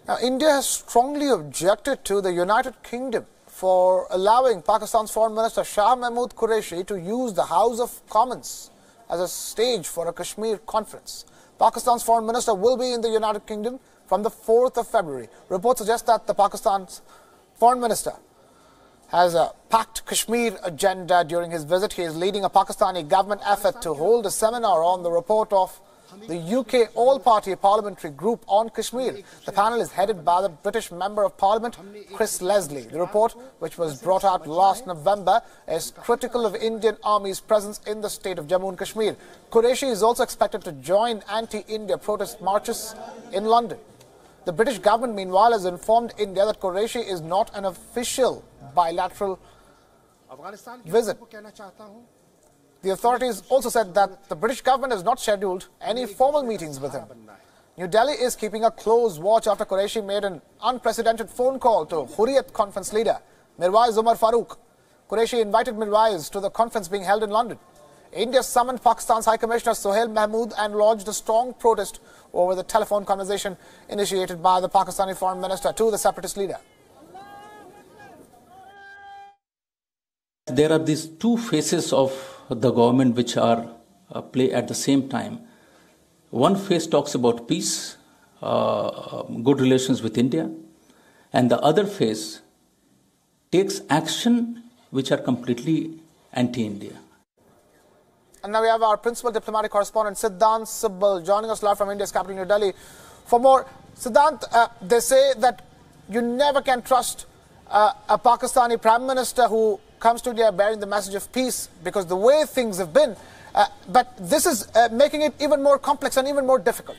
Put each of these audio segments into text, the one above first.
Now, India has strongly objected to the United Kingdom for allowing Pakistan's Foreign Minister Shah Mahmood Qureshi to use the House of Commons as a stage for a Kashmir conference. Pakistan's Foreign Minister will be in the United Kingdom from the 4th of February. Reports suggest that the Pakistan's Foreign Minister has a packed Kashmir agenda during his visit. He is leading a Pakistani government effort to hold a seminar on the report of the UK All Party Parliamentary Group on Kashmir. The panel is headed by the British Member of Parliament, Chris Leslie. The report, which was brought out last November, is critical of Indian Army's presence in the state of Jammu and Kashmir. Qureshi is also expected to join anti-India protest marches in London. The British government, meanwhile, has informed India that Qureshi is not an official bilateral visit. The authorities also said that the British government has not scheduled any formal meetings with him. New Delhi is keeping a close watch after Qureshi made an unprecedented phone call to Hurriyat Conference leader Mirwaiz Umar Farooq. Qureshi invited Mirwaiz to the conference being held in London. India summoned Pakistan's High Commissioner Sohail Mahmood and lodged a strong protest over the telephone conversation initiated by the Pakistani Foreign Minister to the separatist leader. There are these two faces of the government which are play at the same time. One phase talks about peace, good relations with India, and the other phase takes action which are completely anti-India. And now we have our principal diplomatic correspondent Siddhant Sibbal joining us live from India's capital, New Delhi. For more, Siddhant, they say that you never can trust a Pakistani Prime Minister who comes to India bearing the message of peace because the way things have been. But this is making it even more complex and even more difficult.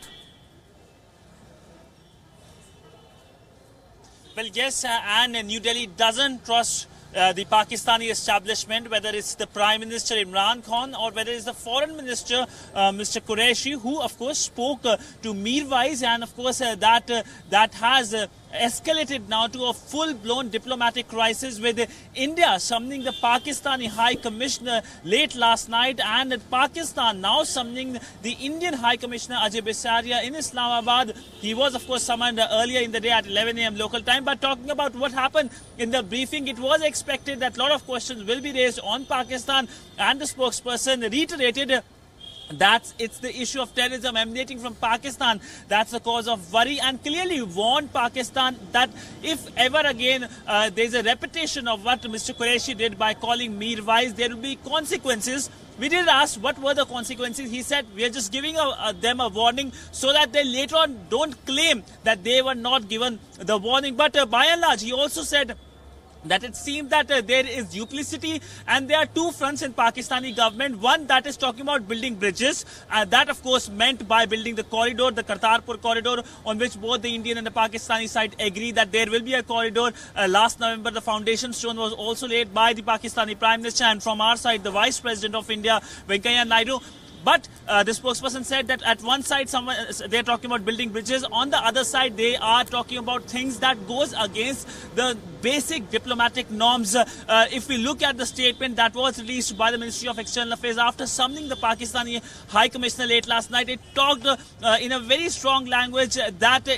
Well, yes, and New Delhi doesn't trust the Pakistani establishment, whether it's the Prime Minister Imran Khan or whether it's the Foreign Minister Mr. Qureshi, who of course spoke to Mirwaiz, and of course that has escalated now to a full-blown diplomatic crisis with India summoning the Pakistani High Commissioner late last night, and Pakistan now summoning the Indian High Commissioner Ajay Bisaria in Islamabad. He was of course summoned earlier in the day at 11 a.m. local time. But talking about what happened in the briefing, it was expected that a lot of questions will be raised on Pakistan, and the spokesperson reiterated that it's the issue of terrorism emanating from Pakistan that's the cause of worry, and clearly warned Pakistan that if ever again there's a repetition of what Mr. Qureshi did by calling Mirwaiz, there will be consequences. We did ask what were the consequences. He said we are just giving them a warning so that they later on don't claim that they were not given the warning. But by and large, he also said that it seemed that there is duplicity, and there are two fronts in Pakistani government. One that is talking about building bridges, that of course meant by building the corridor, the Kartarpur corridor, on which both the Indian and the Pakistani side agree that there will be a corridor. Last November, the foundation stone was also laid by the Pakistani Prime Minister, and from our side, the Vice President of India, Venkaiah Naidu. But the spokesperson said that at one side they're talking about building bridges, on the other side they are talking about things that goes against the basic diplomatic norms. If we look at the statement that was released by the Ministry of External Affairs after summoning the Pakistani High Commissioner late last night, it talked in a very strong language that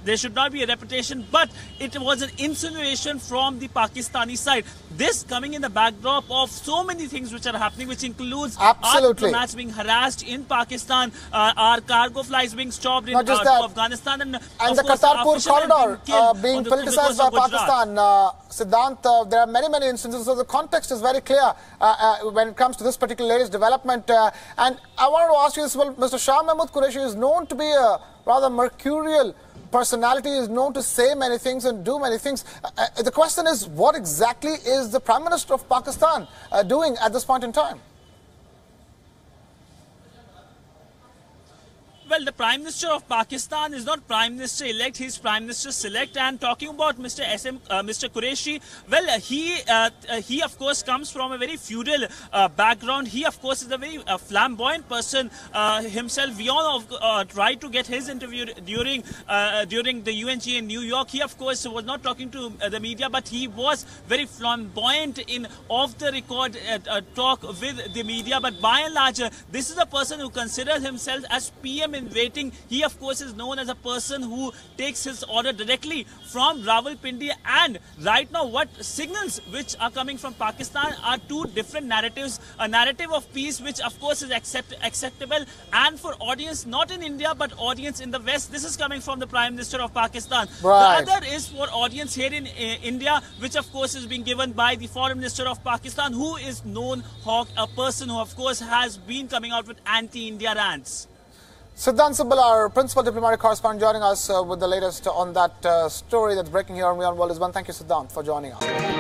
there should not be a repetition, but it was an insinuation from the Pakistani side. This coming in the backdrop of so many things which are happening, which includes our diplomats being harassed in Pakistan, our cargo flights being stopped in Afghanistan, and the Kartarpur corridor being politicized by Pakistan. Siddhant, there are many instances, so the context is very clear when it comes to this particular latest development. And I wanted to ask you this: well, Mr. Shah Mahmood Qureshi is known to be a rather mercurial personality, is known to say many things and do many things. The question is, what exactly is the Prime Minister of Pakistan doing at this point in time? Well, the Prime Minister of Pakistan is not Prime Minister elect; he is Prime Minister select. And talking about Mr. Qureshi, well, he of course comes from a very feudal background. He of course is a very flamboyant person himself. Wion tried to get his interview during the UNG in New York. He of course was not talking to the media, but he was very flamboyant in off the record talk with the media. But by and large, this is a person who considers himself as PM in in waiting. He, of course, is known as a person who takes his order directly from Rawalpindi. And right now, what signals which are coming from Pakistan are two different narratives. A narrative of peace, which, of course, is acceptable, and for audience not in India but audience in the West. This is coming from the Prime Minister of Pakistan. Right. The other is for audience here in India, which of course is being given by the Foreign Minister of Pakistan, who is known hawk, a person who of course has been coming out with anti-India rants. Siddhant Sibbal, our principal diplomatic correspondent, joining us with the latest on that story that's breaking here on Wion World is One. Thank you, Siddhant, for joining us.